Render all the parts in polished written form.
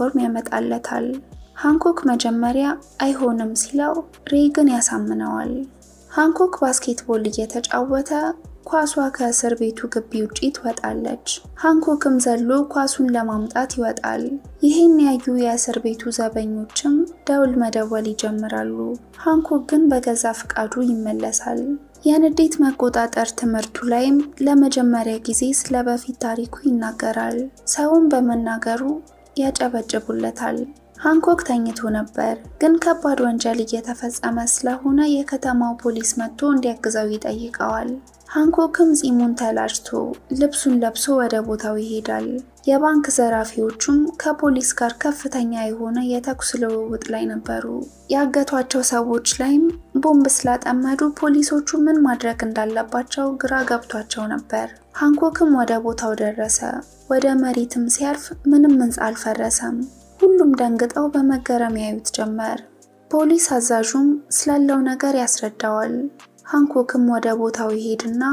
ዩኒፎርም ያመጣለታል። ሃንኮክ መጀመሪያ አይሆንም ሲለው ሬይ ግን ያሳምነዋል። ሃንኮክ ባስኬትቦል እየተጫወተ ኳሷ ከእስር ቤቱ ግቢ ውጪ ትወጣለች። ሃንኮክም ዘሎ ኳሱን ለማምጣት ይወጣል። ይህን ያዩ የእስር ቤቱ ዘበኞችም ደውል መደወል ይጀምራሉ። ሃንኮክ ግን በገዛ ፍቃዱ ይመለሳል። የንዴት መቆጣጠር ትምህርቱ ላይም ለመጀመሪያ ጊዜ ስለ በፊት ታሪኩ ይናገራል። ሰውን በመናገሩ ያጨበጭቡለታል። ሃንኮክ ተኝቶ ነበር፣ ግን ከባድ ወንጀል እየተፈጸመ ስለሆነ የከተማው ፖሊስ መጥቶ እንዲያግዘው ይጠይቀዋል። ሃንኮክም ጺሙን ተላጭቶ ልብሱን ለብሶ ወደ ቦታው ይሄዳል። የባንክ ዘራፊዎቹም ከፖሊስ ጋር ከፍተኛ የሆነ የተኩስ ልውውጥ ላይ ነበሩ። ያገቷቸው ሰዎች ላይም ቦምብ ስላጠመዱ ፖሊሶቹ ምን ማድረግ እንዳለባቸው ግራ ገብቷቸው ነበር። ሃንኮክም ወደ ቦታው ደረሰ። ወደ መሬትም ሲያርፍ ምንም ሕንፃ አልፈረሰም። ሁሉም ደንግጠው በመገረም ያዩት ጀመር። ፖሊስ አዛዡም ስላለው ነገር ያስረዳዋል። ሃንኮክም ወደ ቦታው ይሄድና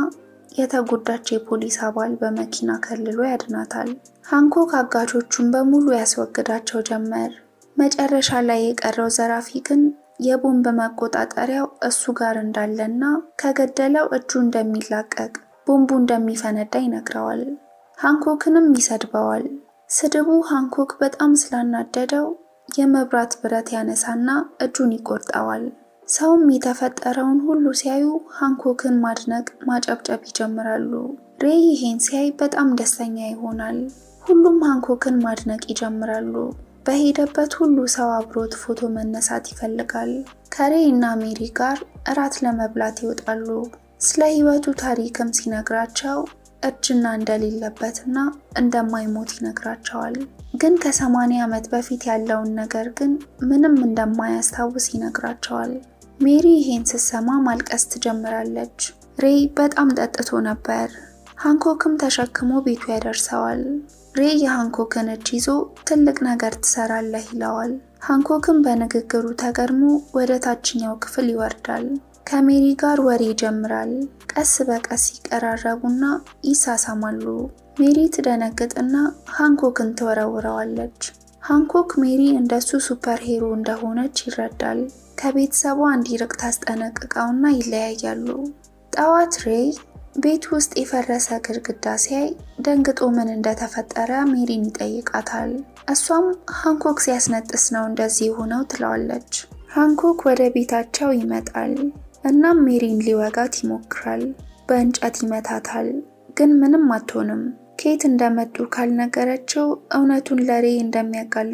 የተጎዳች የፖሊስ አባል በመኪና ከልሎ ያድናታል። ሃንኮክ አጋቾቹን በሙሉ ያስወግዳቸው ጀመር። መጨረሻ ላይ የቀረው ዘራፊ ግን የቦምብ መቆጣጠሪያው እሱ ጋር እንዳለና ከገደለው እጁ እንደሚላቀቅ ቦምቡ እንደሚፈነዳ ይነግረዋል። ሃንኮክንም ይሰድበዋል። ስድቡ ሃንኮክ በጣም ስላናደደው የመብራት ብረት ያነሳና እጁን ይቆርጠዋል። ሰውም የተፈጠረውን ሁሉ ሲያዩ ሃንኮክን ማድነቅ ማጨብጨብ ይጀምራሉ። ሬይ ይሄን ሲያይ በጣም ደስተኛ ይሆናል። ሁሉም ሃንኮክን ማድነቅ ይጀምራሉ። በሄደበት ሁሉ ሰው አብሮት ፎቶ መነሳት ይፈልጋል። ከሬይ እና ሜሪ ጋር እራት ለመብላት ይወጣሉ። ስለ ህይወቱ ታሪክም ሲነግራቸው እርጅና እንደሌለበትና እንደማይሞት ይነግራቸዋል። ግን ከ80 ዓመት በፊት ያለውን ነገር ግን ምንም እንደማያስታውስ ይነግራቸዋል። ሜሪ ይሄን ስትሰማ ማልቀስ ትጀምራለች። ሬይ በጣም ጠጥቶ ነበር። ሃንኮክም ተሸክሞ ቤቱ ያደርሰዋል። ሬይ የሃንኮክን እጅ ይዞ ትልቅ ነገር ትሰራለህ ይለዋል። ሃንኮክም በንግግሩ ተገርሞ ወደ ታችኛው ክፍል ይወርዳል። ከሜሪ ጋር ወሬ ይጀምራል። ቀስ በቀስ ይቀራረቡና ይሳሳማሉ። ሜሪ ትደነግጥና ሃንኮክን ትወረውረዋለች። ሃንኮክ ሜሪ እንደሱ ሱፐር ሄሮ እንደሆነች ይረዳል። ከቤተሰቧ እንዲርቅ ታስጠነቅቀውና ይለያያሉ። ጠዋት ሬይ ቤት ውስጥ የፈረሰ ግድግዳ ሲያይ ደንግጦ ምን እንደተፈጠረ ሜሪን ይጠይቃታል። እሷም ሃንኮክ ሲያስነጥስ ነው እንደዚህ ሆነው ትለዋለች። ሃንኮክ ወደ ቤታቸው ይመጣል። እናም ሜሪን ሊወጋት ይሞክራል። በእንጨት ይመታታል፣ ግን ምንም አትሆንም። ከየት እንደመጡ ካልነገረችው እውነቱን ለሬይ እንደሚያጋልጥ